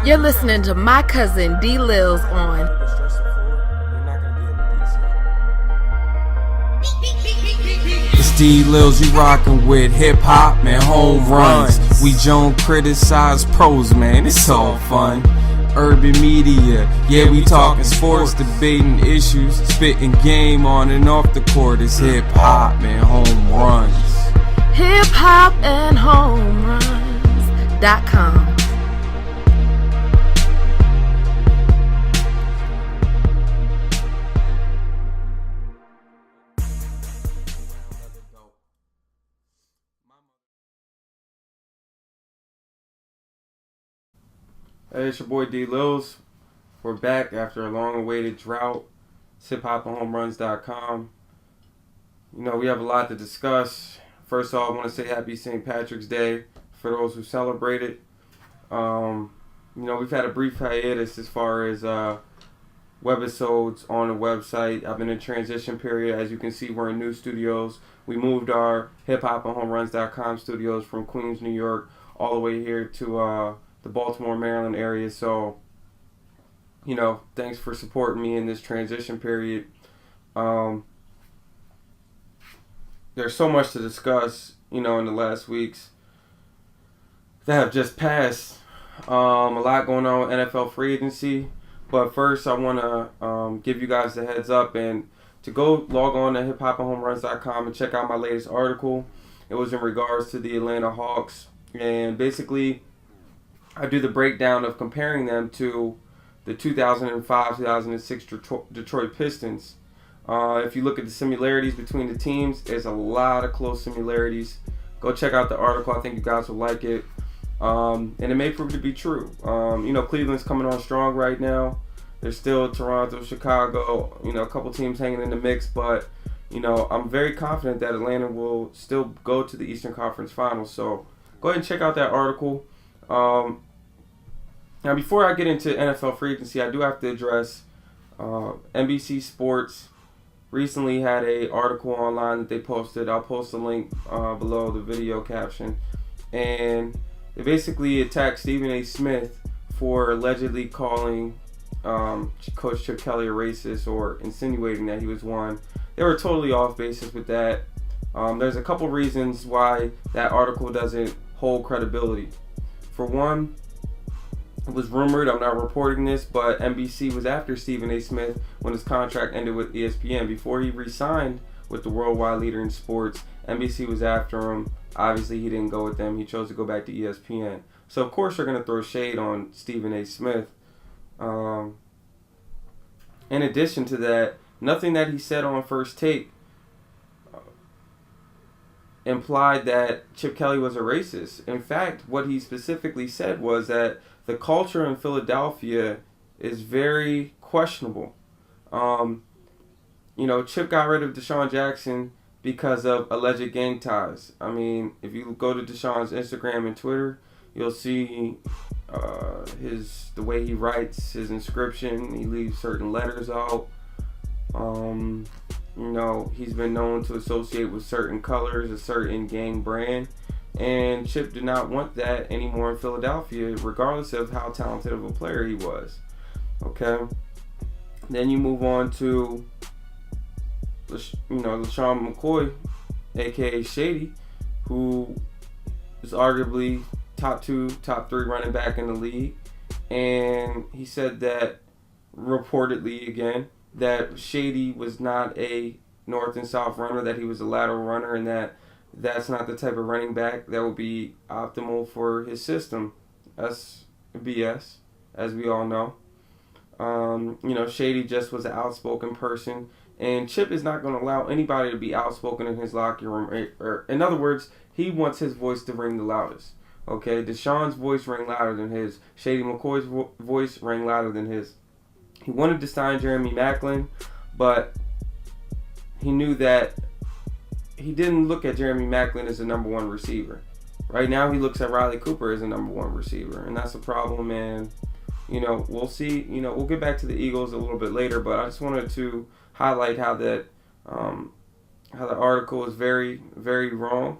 You're listening to my cousin DLils on It's DLils you rockin' with HipHop and home runs. We don't criticize pros, man, it's all fun. Urban media, yeah, we talking sports, debating issues, spitting game on and off the court. It's HipHop and home runs. HipHop and HomeRuns.com. Hey, it's your boy DLils. We're back after a long-awaited drought. It's HipHop HomeRuns.com. You know, we have a lot to discuss. First off, I want to say happy St. Patrick's Day for those who celebrate it. You know, we've had a brief hiatus as far as webisodes on the website. I've been in transition period. As you can see, we're in new studios. We moved our HipHop and HomeRuns.com studios from Queens, New York, all the way here to the Baltimore, Maryland area. So, you know, thanks for supporting me in this transition period. There's so much to discuss, you know, in the last weeks that have just passed. A lot going on with NFL free agency. But first, I want to give you guys the heads up and to go log on to hiphopandhomeruns.com and check out my latest article. It was in regards to the Atlanta Hawks. And basically, I do the breakdown of comparing them to the 2005-2006 Detroit Pistons. If you look at the similarities between the teams, there's a lot of close similarities. Go check out the article. I think you guys will like it. And it may prove to be true. You know, Cleveland's coming on strong right now. There's still Toronto, Chicago, you know, a couple teams hanging in the mix. But, you know, I'm very confident that Atlanta will still go to the Eastern Conference Finals. So go ahead and check out that article. Now, before I get into NFL free agency, I do have to address NBC Sports recently had a article online that they posted. I'll post a link below the video caption. And they basically attacked Stephen A. Smith for allegedly calling Coach Chip Kelly a racist or insinuating that he was one. They were totally off basis with that. There's a couple reasons why that article doesn't hold credibility. For one, it was rumored, I'm not reporting this, but NBC was after Stephen A. Smith when his contract ended with ESPN. Before he re-signed with the worldwide leader in sports, NBC was after him. Obviously, he didn't go with them. He chose to go back to ESPN. So, of course, they're going to throw shade on Stephen A. Smith. In addition to that, nothing that he said on First Take implied that Chip Kelly was a racist. In fact, what he specifically said was that the culture in Philadelphia is very questionable. You know, Chip got rid of Deshaun Jackson because of alleged gang ties. I mean, if you go to Deshaun's Instagram and Twitter, you'll see the way he writes his inscription. He leaves certain letters out. You know, he's been known to associate with certain colors, a certain gang brand. And Chip did not want that anymore in Philadelphia, regardless of how talented of a player he was. Okay? Then you move on to, you know, LaShawn McCoy, a.k.a. Shady, who is arguably top 2, top 3 running back in the league. And he said that, reportedly again, that Shady was not a north and south runner, that he was a lateral runner, and that's not the type of running back that would be optimal for his system. That's BS, as we all know. You know, Shady just was an outspoken person, and Chip is not going to allow anybody to be outspoken in his locker room. Or, in other words, he wants his voice to ring the loudest. Okay, Deshaun's voice rang louder than his. Shady McCoy's voice rang louder than his. He wanted to sign Jeremy Maclin, but he knew that he didn't look at Jeremy Maclin as a number 1 receiver. Right now, he looks at Riley Cooper as a number 1 receiver, and that's a problem. And you know, we'll see. You know, we'll get back to the Eagles a little bit later, but I just wanted to highlight how that how the article is very, very wrong.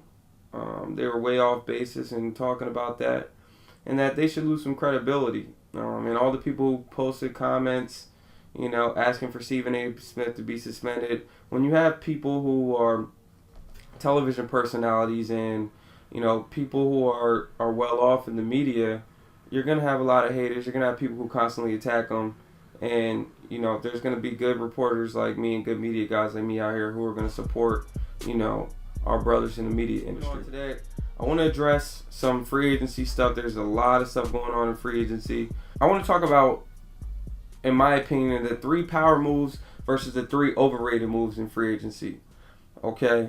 They were way off basis in talking about that. and that they should lose some credibility. And all the people who posted comments, asking for Stephen A. Smith to be suspended. When you have people who are television personalities and, people who are well off in the media, you're going to have a lot of haters. You're going to have people who constantly attack them. And, there's going to be good reporters like me and good media guys like me out here who are going to support, our brothers in the media industry. Today, I want to address some free agency stuff. There's a lot of stuff going on in free agency. I want to talk about, in my opinion, the 3 power moves versus the 3 overrated moves in free agency. Okay,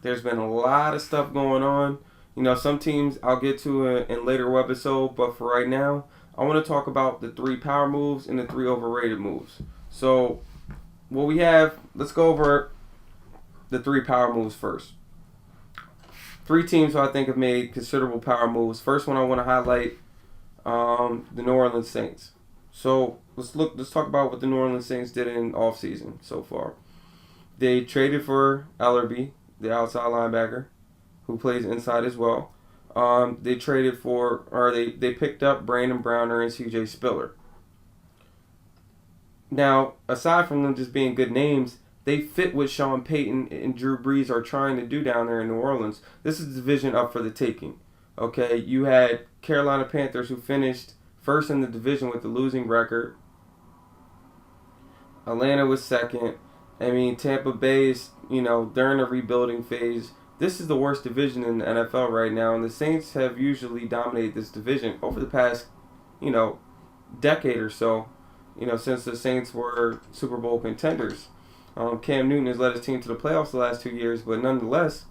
there's been a lot of stuff going on. Some teams I'll get to in later webisode, but for right now, I want to talk about the 3 power moves and the 3 overrated moves. So, what we have, let's go over the 3 power moves first. 3 teams who I think have made considerable power moves. First one I want to highlight, the New Orleans Saints. So let's talk about what the New Orleans Saints did in offseason so far. They traded for Ellerbe, the outside linebacker, who plays inside as well. They picked up Brandon Browner and CJ Spiller. Now, aside from them just being good names, they fit what Sean Payton and Drew Brees are trying to do down there in New Orleans. This is a division up for the taking. Okay, you had Carolina Panthers who finished first in the division with the losing record. Atlanta was second. Tampa Bay is, they're in a rebuilding phase. This is the worst division in the NFL right now, and the Saints have usually dominated this division over the past, decade or so, since the Saints were Super Bowl contenders. Cam Newton has led his team to the playoffs the last 2 years, but nonetheless,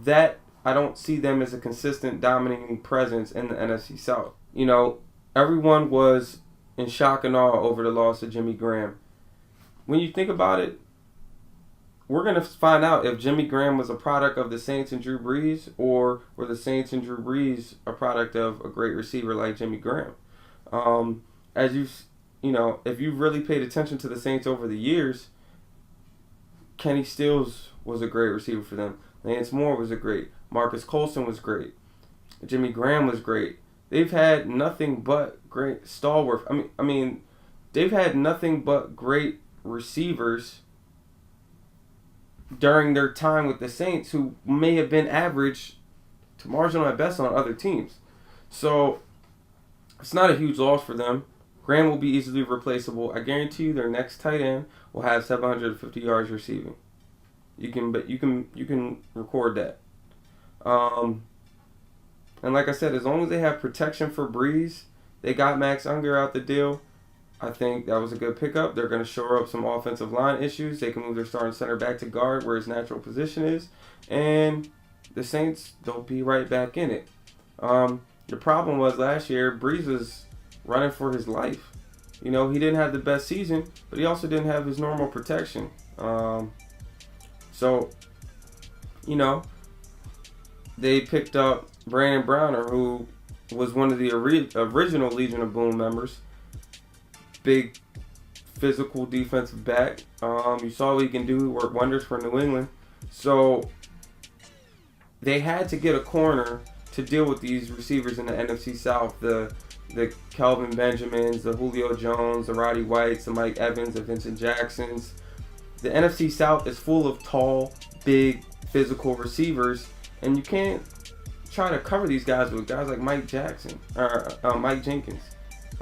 that I don't see them as a consistent dominating presence in the NFC South. Everyone was in shock and awe over the loss of Jimmy Graham. When you think about it, we're going to find out if Jimmy Graham was a product of the Saints and Drew Brees, or were the Saints and Drew Brees a product of a great receiver like Jimmy Graham. If you've really paid attention to the Saints over the years, Kenny Stills was a great receiver for them. Lance Moore was Marcus Colston was great. Jimmy Graham was great. They've had nothing but great stalwart. They've had nothing but great receivers during their time with the Saints who may have been average to marginal at best on other teams. So it's not a huge loss for them. Graham will be easily replaceable. I guarantee you their next tight end will have 750 yards receiving. You can record that. And like I said, as long as they have protection for Breeze, they got Max Unger out the deal. I think that was a good pickup. They're going to shore up some offensive line issues. They can move their starting center back to guard where his natural position is. And the Saints, they'll be right back in it. The problem was last year, Breeze was running for his life. He didn't have the best season, but he also didn't have his normal protection. They picked up Brandon Browner, who was one of the original Legion of Boom members. Big, physical defensive back. You saw what he can do. He worked wonders for New England. So they had to get a corner to deal with these receivers in the NFC South. The Kelvin Benjamins, the Julio Jones, the Roddy Whites, the Mike Evans, the Vincent Jacksons. The NFC South is full of tall, big, physical receivers, and you can't try to cover these guys with guys like Mike Jenkins.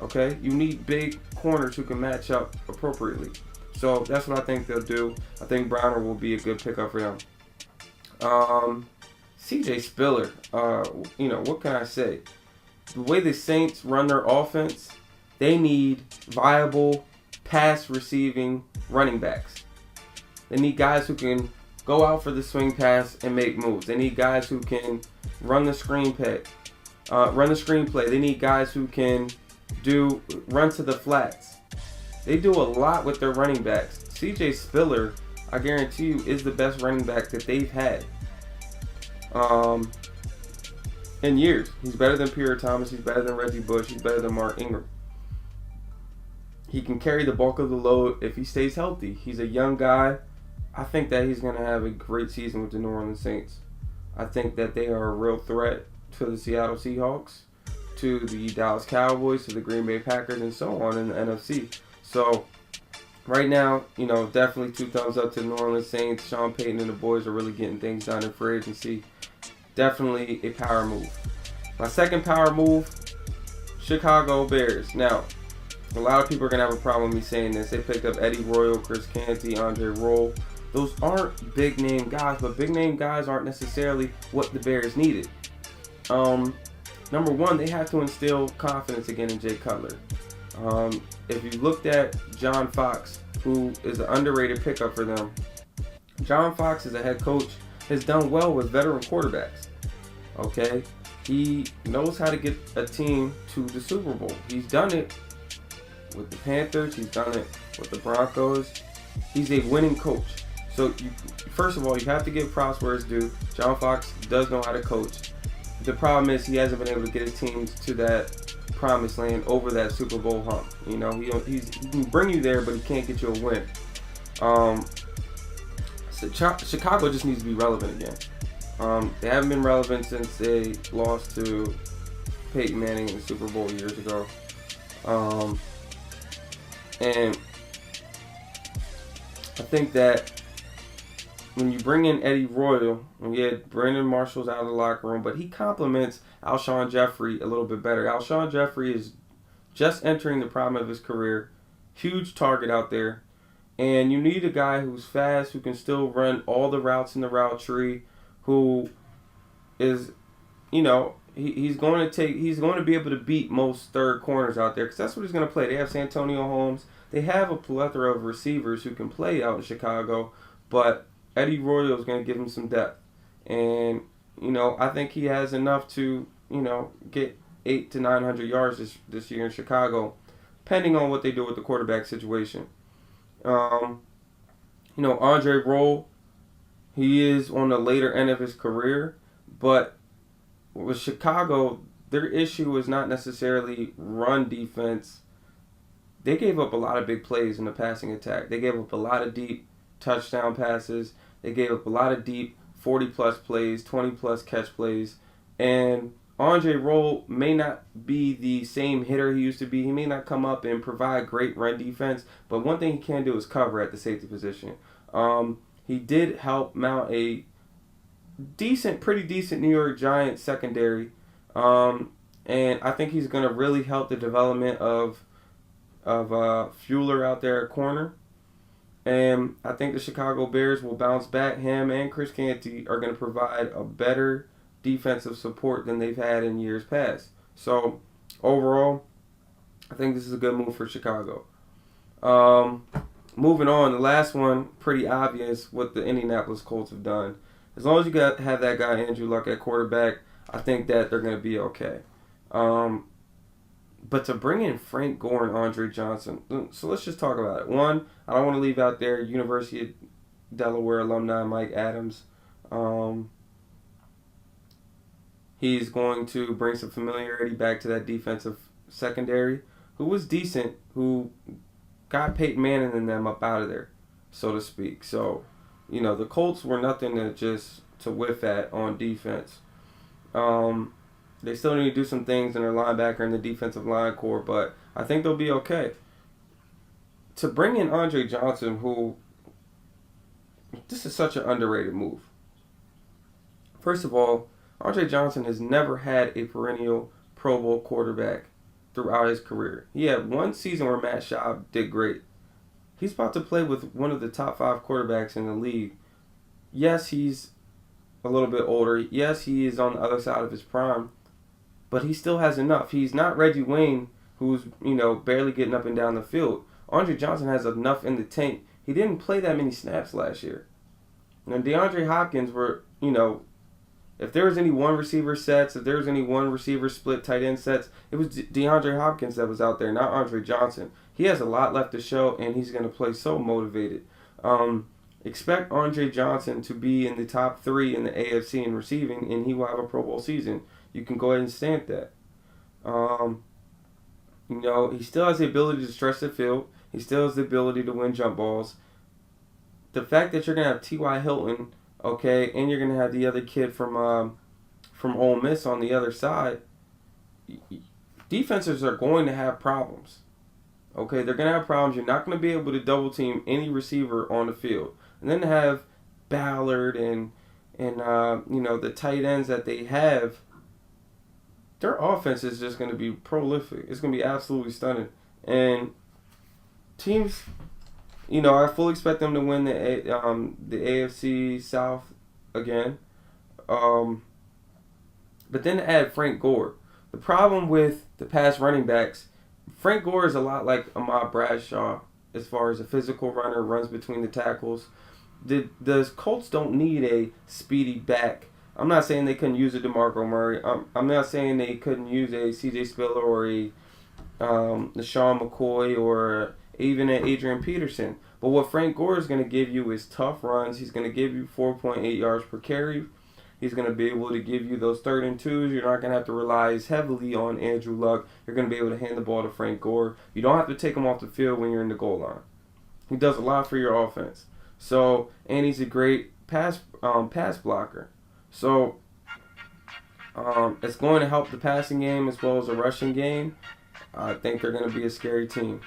Okay, you need big corners who can match up appropriately. So that's what I think they'll do. I think Browner will be a good pickup for them. CJ Spiller, what can I say? The way the Saints run their offense, they need viable pass receiving running backs. They need guys who can go out for the swing pass and make moves. They need guys who can run the screenplay. They need guys who can run to the flats. They do a lot with their running backs. CJ Spiller, I guarantee you, is the best running back that they've had in years. He's better than Pierre Thomas. He's better than Reggie Bush. He's better than Mark Ingram. He can carry the bulk of the load if he stays healthy. He's a young guy. I think that he's going to have a great season with the New Orleans Saints. I think that they are a real threat to the Seattle Seahawks to the Dallas Cowboys, to the Green Bay Packers, and so on in the NFC. So right now, definitely 2 thumbs up to the New Orleans Saints. Sean Payton and the boys are really getting things done in free agency. Definitely a power move. My second power move, Chicago Bears. Now, a lot of people are going to have a problem with me saying this. They picked up Eddie Royal, Chris Canty, Andre Roll. Those aren't big name guys, but big name guys aren't necessarily what the Bears needed. Number one, they have to instill confidence again in Jay Cutler. If you looked at John Fox, who is an underrated pickup for them, John Fox as a head coach has done well with veteran quarterbacks. Okay? He knows how to get a team to the Super Bowl. He's done it with the Panthers. He's done it with the Broncos. He's a winning coach. So, first of all, you have to give props where it's due. John Fox does know how to coach. The problem is he hasn't been able to get his teams to that promised land over that Super Bowl hump. He can bring you there, but he can't get you a win. So Chicago just needs to be relevant again. They haven't been relevant since they lost to Peyton Manning in the Super Bowl years ago. And I think that when you bring in Eddie Royal, and Brandon Marshall's out of the locker room, but he complements Alshon Jeffrey a little bit better. Alshon Jeffrey is just entering the prime of his career. Huge target out there. And you need a guy who's fast, who can still run all the routes in the route tree, who is, he's going to be able to beat most third corners out there, because that's what he's going to play. They have Santonio Holmes. They have a plethora of receivers who can play out in Chicago, but Eddie Royal is going to give him some depth. And, I think he has enough to, get 800 to 900 yards this year in Chicago, depending on what they do with the quarterback situation. Andre Roll, he is on the later end of his career, but with Chicago, their issue is not necessarily run defense. They gave up a lot of big plays in the passing attack. They gave up a lot of deep touchdown passes. They gave up a lot of deep 40-plus plays, 20-plus catch plays. And Andre Roll may not be the same hitter he used to be. He may not come up and provide great run defense, but one thing he can do is cover at the safety position. He did help mount a pretty decent New York Giants secondary, and I think he's going to really help the development of Fuller out there at corner. And I think the Chicago Bears will bounce back. Him and Chris Canty are going to provide a better defensive support than they've had in years past. So, overall, I think this is a good move for Chicago. Moving on, the last one, pretty obvious what the Indianapolis Colts have done. As long as you have that guy Andrew Luck at quarterback, I think that they're going to be okay. But to bring in Frank Gore and Andre Johnson, so let's just talk about it. One, I don't want to leave out there University of Delaware alumni Mike Adams. He's going to bring some familiarity back to that defensive secondary, who was decent, who got Peyton Manning and them up out of there, so to speak. So, the Colts were nothing to whiff at on defense. They still need to do some things in their linebacker and the defensive line core, but I think they'll be okay. To bring in Andre Johnson, this is such an underrated move. First of all, Andre Johnson has never had a perennial Pro Bowl quarterback throughout his career. He had one season where Matt Schaub did great. He's about to play with one of the top 5 quarterbacks in the league. Yes, he's a little bit older. Yes, he is on the other side of his prime. But he still has enough. He's not Reggie Wayne, who's, barely getting up and down the field. Andre Johnson has enough in the tank. He didn't play that many snaps last year. And DeAndre Hopkins were, if there was any one receiver sets, if there was any one receiver split tight end sets, it was DeAndre Hopkins that was out there, not Andre Johnson. He has a lot left to show, and he's going to play so motivated. Expect Andre Johnson to be in the top 3 in the AFC in receiving, and he will have a Pro Bowl season. You can go ahead and stamp that. He still has the ability to stretch the field. He still has the ability to win jump balls. The fact that you're going to have T.Y. Hilton, okay, and you're going to have the other kid from Ole Miss on the other side, defenses are going to have problems. Okay, they're going to have problems. You're not going to be able to double team any receiver on the field. And then to have Ballard and the tight ends that they have, their offense is just going to be prolific. It's going to be absolutely stunning. And teams, I fully expect them to win the AFC South again. But then to add Frank Gore. The problem with the past running backs, Frank Gore is a lot like Ahmad Bradshaw as far as a physical runner, runs between the tackles. The Colts don't need a speedy back. I'm not saying they couldn't use a DeMarco Murray. I'm not saying they couldn't use a C.J. Spiller or a LaShawn McCoy or even an Adrian Peterson. But what Frank Gore is going to give you is tough runs. He's going to give you 4.8 yards per carry. He's going to be able to give you those 3rd and 2s. You're not going to have to rely as heavily on Andrew Luck. You're going to be able to hand the ball to Frank Gore. You don't have to take him off the field when you're in the goal line. He does a lot for your offense. So, and he's a great pass blocker. So, it's going to help the passing game as well as the rushing game. I think they're going to be a scary team.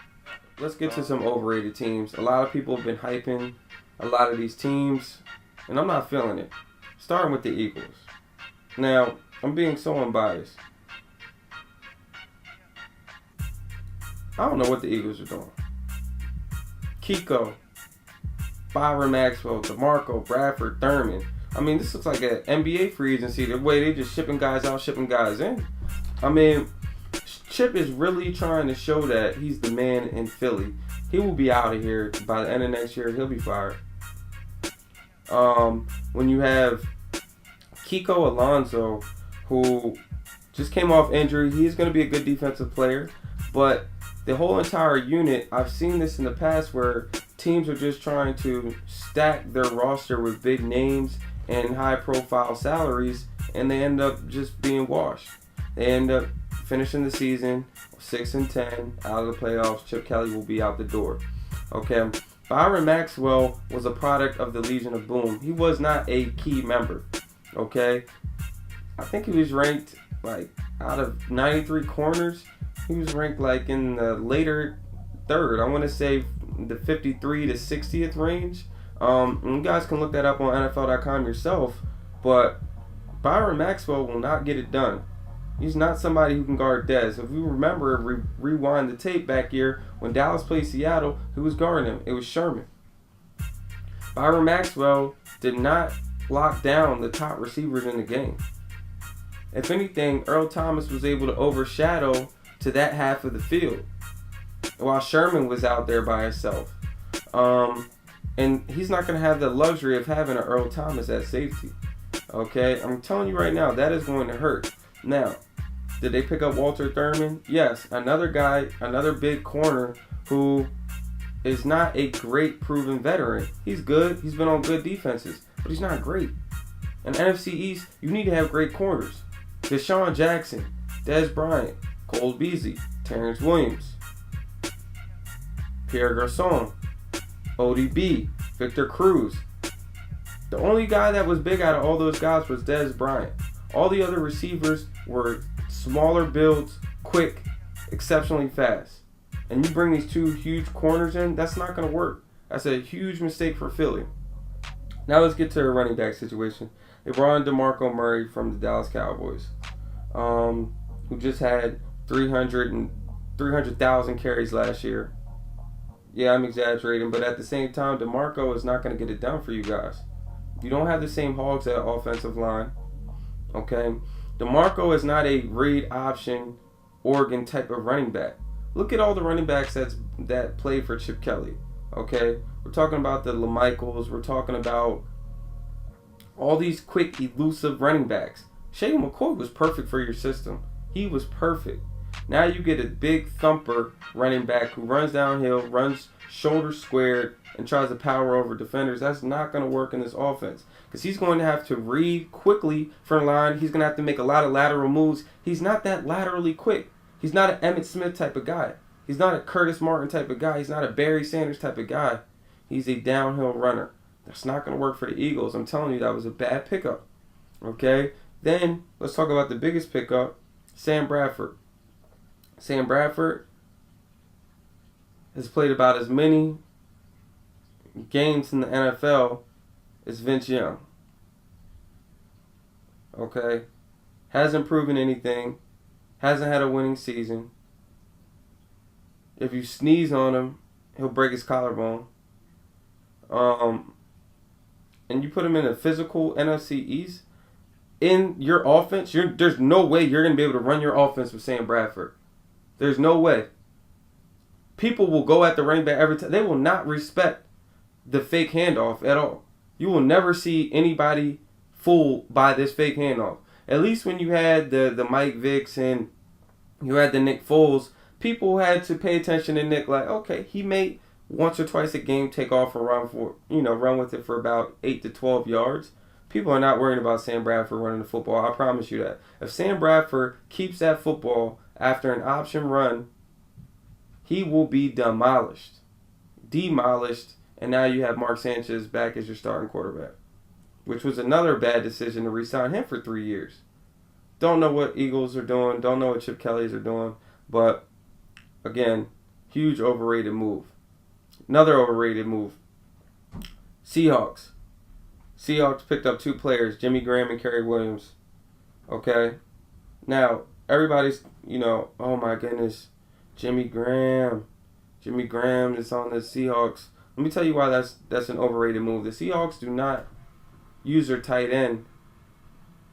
Let's get to some overrated teams. A lot of people have been hyping a lot of these teams, and I'm not feeling it. Starting with the Eagles. Now, I'm being so unbiased. I don't know what the Eagles are doing. Kiko, Byron Maxwell, DeMarco, Bradford, Thurman. I mean, this looks like an NBA free agency. The way they just shipping guys out, shipping guys in. I mean, Chip is really trying to show that he's the man in Philly. He will be out of here by the end of next year. He'll be fired. When you have Kiko Alonso, who just came off injury, he's going to be a good defensive player. But the whole entire unit, I've seen this in the past where teams are just trying to stack their roster with big names and high-profile salaries, and they end up just being washed. They end up finishing the season 6-10 out of the playoffs. Chip Kelly will be out the door. Okay. Byron Maxwell was a product of the Legion of Boom. He was not a key member. Okay. I think he was ranked like out of 93 corners. He was ranked like in the later third. I want to say the 53 to 60th range. You guys can look that up on NFL.com yourself. But Byron Maxwell will not get it done. He's not somebody who can guard Dez. If we remember, rewind the tape back here, when Dallas played Seattle, who was guarding him? It was Sherman. Byron Maxwell did not lock down the top receivers in the game. If anything, Earl Thomas was able to overshadow to that half of the field, while Sherman was out there by himself. And he's not going to have the luxury of having an Earl Thomas at safety. Okay? I'm telling you right now, that is going to hurt. Now, did they pick up Walter Thurman? Yes. Another guy, another big corner who is not a great proven veteran. He's good. He's been on good defenses, but he's not great. In NFC East, you need to have great corners. Deshaun Jackson, Dez Bryant, Cole Beasley, Terrence Williams, Pierre Garçon, ODB, Victor Cruz. The only guy that was big out of all those guys was Dez Bryant. All the other receivers were smaller builds, quick, exceptionally fast. And you bring these two huge corners in, that's not going to work. That's a huge mistake for Philly. Now let's get to a running back situation. They brought in DeMarco Murray from the Dallas Cowboys, who just had 300,000 carries last year. Yeah, I'm exaggerating, but at the same time, DeMarco is not going to get it done for you guys. You don't have the same hogs at offensive line. Okay? DeMarco is not a read option Oregon type of running back. Look at all the running backs that played for Chip Kelly. Okay? We're talking about the LaMichaels. We're talking about all these quick, elusive running backs. Shane McCoy was perfect for your system. He was perfect. Now you get a big thumper running back who runs downhill, runs shoulder squared, and tries to power over defenders. That's not going to work in this offense because he's going to have to read quickly from the line. He's going to have to make a lot of lateral moves. He's not that laterally quick. He's not an Emmitt Smith type of guy. He's not a Curtis Martin type of guy. He's not a Barry Sanders type of guy. He's a downhill runner. That's not going to work for the Eagles. I'm telling you, that was a bad pickup. Okay? Then, let's talk about the biggest pickup, Sam Bradford. Sam Bradford has played about as many games in the NFL as Vince Young. Okay? Hasn't proven anything. Hasn't had a winning season. If you sneeze on him, he'll break his collarbone. And you put him in a physical NFC East, in your offense, there's no way you're going to be able to run your offense with Sam Bradford. There's no way. People will go at the running back every time. They will not respect the fake handoff at all. You will never see anybody fooled by this fake handoff. At least when you had the Mike Vicks and you had the Nick Foles, people had to pay attention to Nick. Like, okay, he may once or twice a game take off and run with it for about 8 to 12 yards. People are not worried about Sam Bradford running the football. I promise you that. If Sam Bradford keeps that football after an option run, he will be demolished. And now you have Mark Sanchez back as your starting quarterback, which was another bad decision to re-sign him for 3 years. Don't know what Eagles are doing. Don't know what Chip Kelly's are doing. But, again, huge overrated move. Another overrated move. Seahawks picked up 2 players, Jimmy Graham and Kerry Williams. Okay? Now, everybody's, oh my goodness, Jimmy Graham is on the Seahawks. Let me tell you why that's an overrated move. The Seahawks do not use their tight end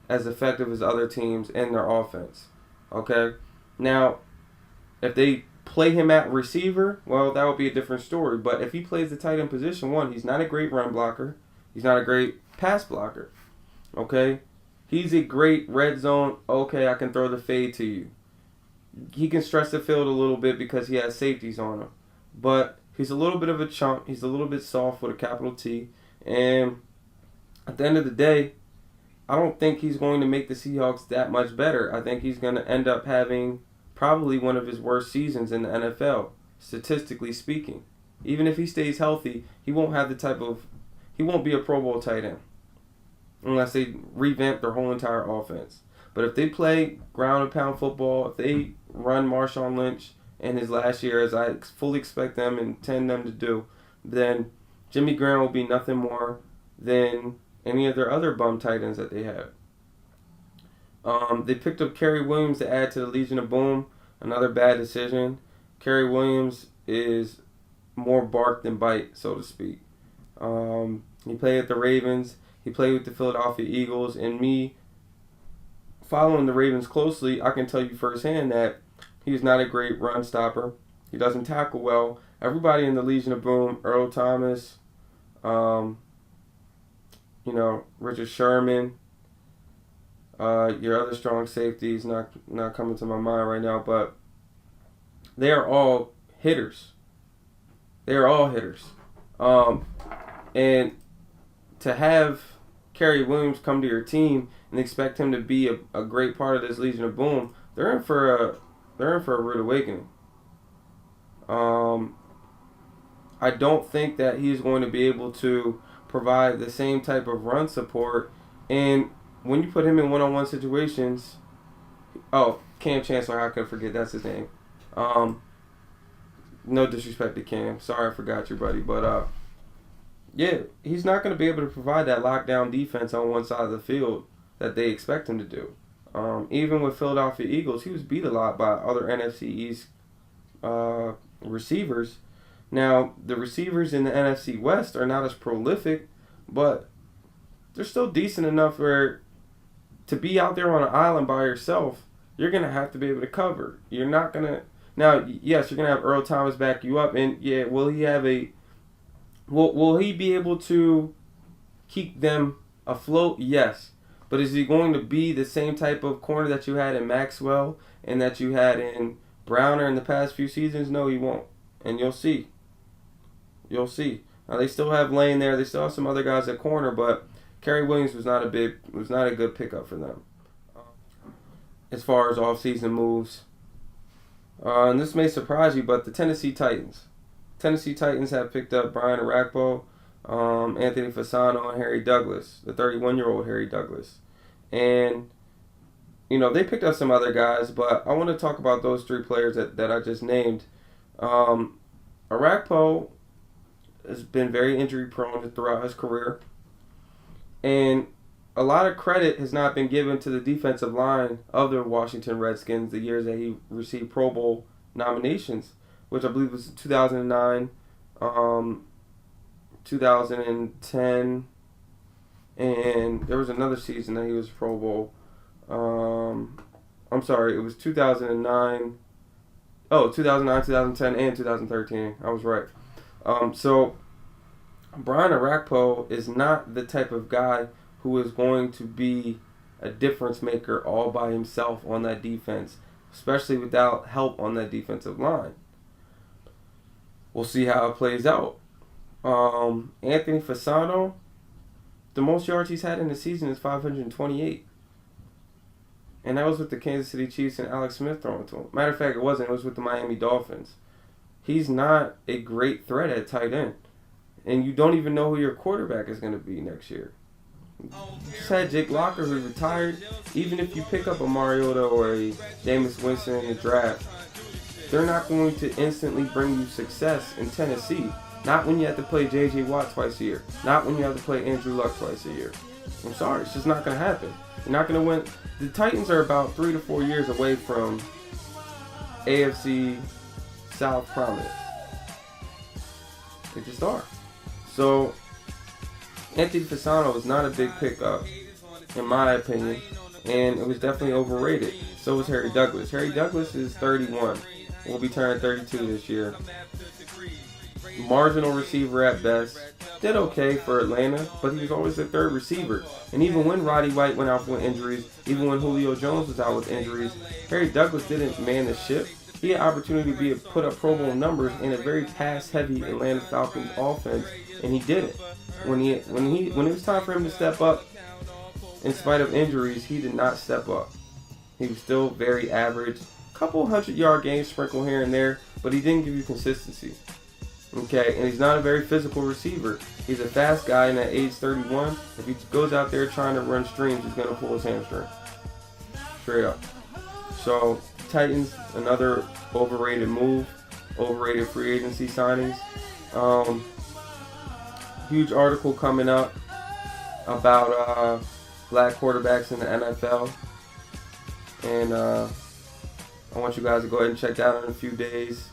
as effective as other teams in their offense. Okay? Now, if they play him at receiver, well, that would be a different story. But if he plays the tight end position, one, he's not a great run blocker. He's not a great pass blocker. Okay? He's a great red zone, okay, I can throw the fade to you. He can stretch the field a little bit because he has safeties on him. But he's a little bit of a chump. He's a little bit soft with a capital T. And at the end of the day, I don't think he's going to make the Seahawks that much better. I think he's going to end up having probably one of his worst seasons in the NFL, statistically speaking. Even if he stays healthy, he won't be a Pro Bowl tight end unless they revamp their whole entire offense. But if they play ground and pound football, if they run Marshawn Lynch in his last year, as I fully expect them and intend them to do, then Jimmy Graham will be nothing more than any of their other bum tight ends that they have. They picked up Kerry Williams to add to the Legion of Boom. Another bad decision. Kerry Williams is more bark than bite, so to speak. He played at the Ravens. He played with the Philadelphia Eagles. And me, following the Ravens closely, I can tell you firsthand that he's not a great run stopper. He doesn't tackle well. Everybody in the Legion of Boom, Earl Thomas, Richard Sherman, your other strong safeties, not coming to my mind right now, but they are all hitters. And to have Kerry Williams come to your team and expect him to be a great part of this Legion of Boom, they're in for a rude awakening. I don't think that he's going to be able to provide the same type of run support. And when you put him in one-on-one situations, Cam Chancellor, how could I forget? That's his name. No disrespect to Cam. Sorry, I forgot you, buddy. But, yeah, he's not going to be able to provide that lockdown defense on one side of the field that they expect him to do. Even with Philadelphia Eagles, he was beat a lot by other NFC East receivers. Now, the receivers in the NFC West are not as prolific, but they're still decent enough where to be out there on an island by yourself, you're going to have to be able to cover. You're not going to... Now, yes, you're going to have Earl Thomas back you up, and yeah, will he be able to keep them afloat? Yes. But is he going to be the same type of corner that you had in Maxwell and that you had in Browner in the past few seasons? No, he won't. And you'll see. Now, they still have Lane there. They still have some other guys at corner, but Kerry Williams was not a good pickup for them. As far as off-season moves. And this may surprise you, but the Tennessee Titans have picked up Brian Arakpo, Anthony Fasano, and Harry Douglas, the 31-year-old Harry Douglas. And they picked up some other guys, but I want to talk about those three players that I just named. Arakpo has been very injury prone throughout his career, and a lot of credit has not been given to the defensive line of the Washington Redskins the years that he received Pro Bowl nominations, which I believe was 2009, 2010, and there was another season that he was Pro Bowl. I'm sorry, it was 2009. Oh, 2009, 2010, and 2013. I was right. So Brian Arakpo is not the type of guy who is going to be a difference maker all by himself on that defense, especially without help on that defensive line. We'll see how it plays out. Anthony Fasano, the most yards he's had in the season is 528. And that was with the Kansas City Chiefs and Alex Smith throwing to him. Matter of fact, it wasn't. It was with the Miami Dolphins. He's not a great threat at tight end. And you don't even know who your quarterback is going to be next year. You just had Jake Locker, who retired. Even if you pick up a Mariota or a Jameis Winston in the draft, they're not going to instantly bring you success in Tennessee. Not when you have to play J.J. Watt twice a year. Not when you have to play Andrew Luck twice a year. I'm sorry, it's just not going to happen. You're not going to win. The Titans are about 3 to 4 years away from AFC South prominence. They just are. So, Anthony Fasano was not a big pickup, in my opinion, and it was definitely overrated. So was Harry Douglas. Harry Douglas is 31. Will be turning 32 this year. Marginal receiver at best. Did okay for Atlanta, but he was always the third receiver. And even when Roddy White went out with injuries, even when Julio Jones was out with injuries, Harry Douglas didn't man the ship. He had opportunity to put up Pro Bowl numbers in a very pass-heavy Atlanta Falcons offense, and he didn't. When it was time for him to step up, in spite of injuries, he did not step up. He was still very average. Couple 100-yard games sprinkled here and there, but he didn't give you consistency. Okay, and he's not a very physical receiver. He's a fast guy, and at age 31, if he goes out there trying to run streams, he's going to pull his hamstring. Straight up. So, Titans, another overrated move, overrated free agency signings. Huge article coming up about black quarterbacks in the NFL. And I want you guys to go ahead and check that out in a few days.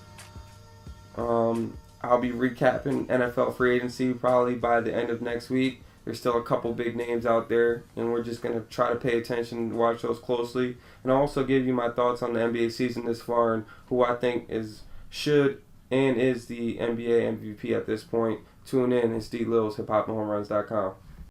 I'll be recapping NFL free agency probably by the end of next week. There's still a couple big names out there, and we're just going to try to pay attention and watch those closely. And I'll also give you my thoughts on the NBA season this far and who I think should and is the NBA MVP at this point. Tune in. It's DLils, HipHopHomeRuns.com.